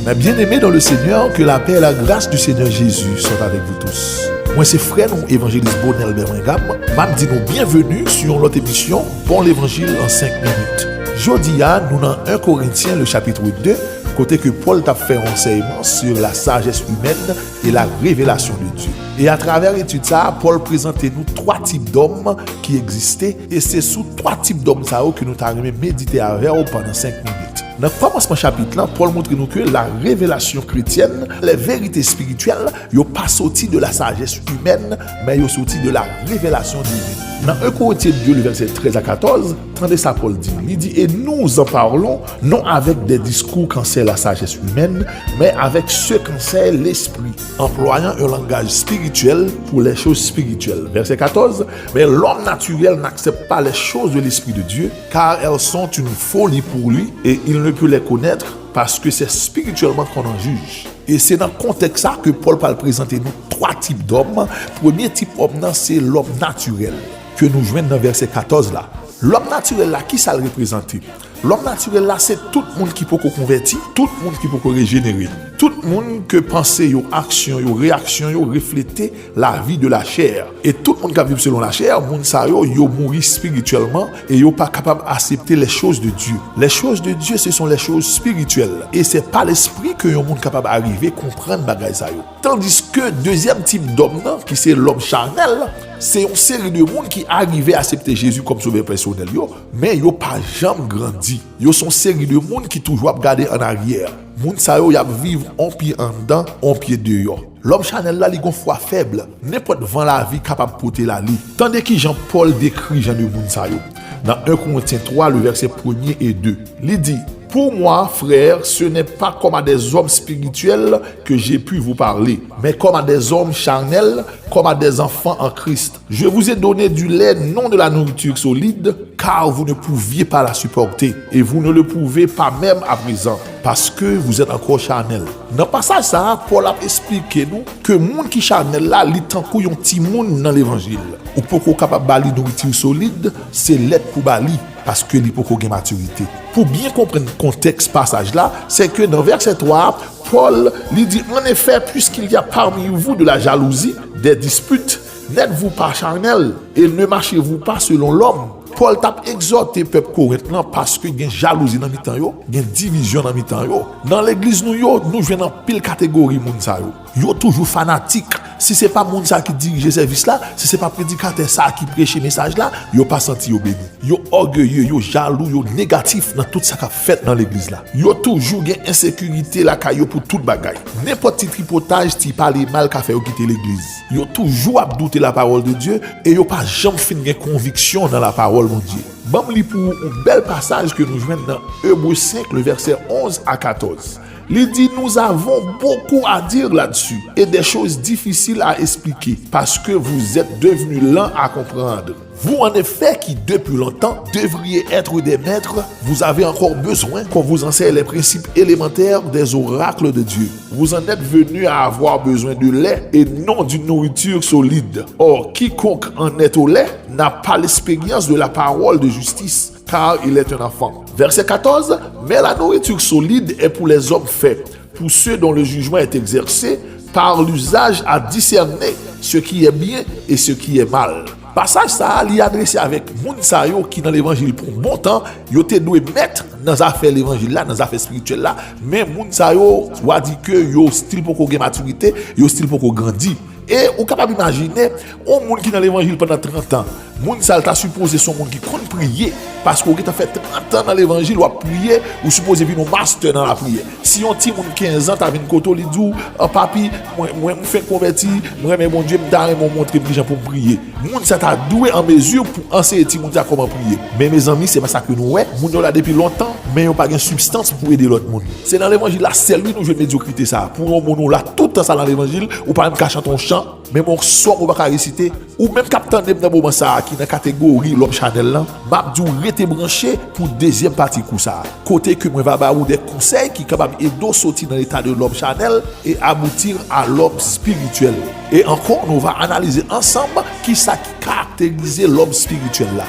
Mes bien-aimés dans le Seigneur, que la paix et la grâce du Seigneur Jésus soient avec vous tous. Moi, c'est frère, nous, évangéliste Bonel Berwingam. M'a dit nous bienvenue sur notre émission Bon l'Évangile en 5 minutes. Jodia, nous dans 1 Corinthiens, le chapitre 2, côté que Paul t'a fait enseignement sur la sagesse humaine et la révélation de Dieu. Et à travers l'étude ça, Paul présentait nous 3 types d'hommes qui existaient, et c'est sous 3 types d'hommes ça que nous t'avons médité avec pendant 5 minutes. Dans le commencement chapitre là, Paul montre nous que la révélation chrétienne, les vérités spirituelles, ne sont pas sorties de la sagesse humaine, mais ils sont sorties de la révélation divine. Dans 1 Corinthiens 2, le verset 13 à 14, attendez ça, Paul dit. Il dit, et nous en parlons, non avec des discours quand c'est la sagesse humaine, mais avec ce quand c'est l'esprit, employant un langage spirituel pour les choses spirituelles. Verset 14, mais l'homme naturel n'accepte pas les choses de l'esprit de Dieu, car elles sont une folie pour lui, et il ne peut les connaître parce que c'est spirituellement qu'on en juge. Et c'est dans ce contexte ça que Paul va présenter nous 3 types d'hommes. Premier type d'homme, c'est l'homme naturel, que nous joignons dans verset 14 là. L'homme naturel là, qui ça le représente? L'homme naturel là, c'est tout le monde qui peut convertir, tout le monde qui peut régénérer, tout le monde que penser, yo action, yo réaction, yo refléter la vie de la chair. Et tout le monde qui vit selon la chair, monde ça yo mourir spirituellement et yo pas capable d'accepter les choses de Dieu. Les choses de Dieu, ce sont les choses spirituelles. Et c'est pas l'esprit que yo monde capable d'arriver comprendre bagay ça yo. Tandis que deuxième type d'homme qui c'est l'homme charnel, c'est une série de monde qui arrivait à accepter Jésus comme sauveur personnel yo, mais yo pas jamais grandi. Yo sont série de monde qui toujours regarder en arrière. Moun sa yo y a vivre un pied en dedans, un pied dehors. L'homme charnel là, il a une foi faible. N'importe vent la vie capable de porter la lit. Tandis que Jean-Paul décrit Jean de moun sa yo. Dans 1 Corinthiens 3, le verset 1er et 2. Il dit, pour moi, frère, ce n'est pas comme à des hommes spirituels que j'ai pu vous parler, mais comme à des hommes charnels, comme à des enfants en Christ. Je vous ai donné du lait, non de la nourriture solide, car vous ne pouviez pas la supporter, et vous ne le pouvez pas même à présent, parce que vous êtes encore charnel. Dans le passage, ça, Paul a expliqué nous que le monde qui charnel là, il est encore un petit monde dans l'évangile. Ou pour qu'on capable de nourriture solide, c'est l'aide pour bali. Parce que il faut qu'on ait maturité. Pour bien comprendre le contexte passage là, c'est que dans verset 3, Paul lui dit, en effet, puisqu'il y a parmi vous de la jalousie, des disputes, n'êtes-vous pas charnel et ne marchez-vous pas selon l'homme? Paul t'a exhorté peuple corinthien parce que il y a jalousie dans mi-temps yo, il y a division dans mi-temps yo. Dans l'église nous jouons dans pile catégorie moun sa yo. Yo toujours fanatique. Si c'est pas moun sa qui dirige service là, si c'est pas prédicateur ça qui prêche message là, yo pas senti yo béni. Yo orgueilleux, yo jaloux, yo négatif dans tout ça qu'a fait dans l'église là. Yo toujours gain insécurité la caillou pour toute bagaille. N'importe petit tripotage ti parler mal qu'a fait yo quitter l'église. Yo toujours à douter la parole de Dieu et yo pas jamais fin gain conviction dans la parole de Dieu. Bon li pour un bel passage que nous joignons dans Hébreux 5 le verset 11 à 14. Il dit, nous avons beaucoup à dire là-dessus et des choses difficiles à expliquer parce que vous êtes devenus lents à comprendre. Vous, en effet, qui depuis longtemps devriez être des maîtres, vous avez encore besoin qu'on vous enseigne les principes élémentaires des oracles de Dieu. Vous en êtes venus à avoir besoin de lait et non d'une nourriture solide. Or, quiconque en est au lait n'a pas l'expérience de la parole de justice, car il est un enfant. Verset 14, mais la nourriture solide est pour les hommes faits, pour ceux dont le jugement est exercé par l'usage à discerner ce qui est bien et ce qui est mal. Passage ça, il est adressé avec moun sa yo qui dans l'évangile pour bon temps, yo te doué mettre dans affaire l'évangile là, dans affaire spirituelle là, mais moun sa yo soit dit que yo style pour qu'on ait maturité, yo style pour qu'on grandit. Et on est capable d'imaginer un monde qui dans l'évangile pendant 30 ans. Moun ça t'a supposé son monde qui compte prier parce qu'on a fait 30 ans dans l'évangile ou a prier ou supposé vivre un master dans la prière. Si on ti moun 15 ans t'a vinn koto li dou papi moi me fait convertir, moi mais bon Dieu me donne mon montrer les gens pour prier. Moun ça t'a doué en mesure pour enseigner ti moun comment prier. Mais mes amis, c'est pas ça que nous ouais, moun là depuis longtemps mais on pas gain substance pour aider l'autre monde. C'est dans l'évangile là, c'est lui nous jouer médiocrité ça. Pour un monde là tout le temps ça dans l'évangile ou pas même cachant ton chant, même on son on va réciter ou même capitaine dans moment ça qui dans catégorie l'homme charnel là, m'a dû rester branché pour deuxième partie coup ça. Côté que moi va ba ou des conseils qui capable aider sortir dans l'état de l'homme charnel et aboutir à l'homme spirituel. Et encore nous va analyser ensemble qui ça qui caractérise l'homme spirituel là.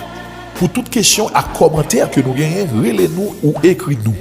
Pour toute question à commentaire que nous gagnons, relez-nous ou écris-nous.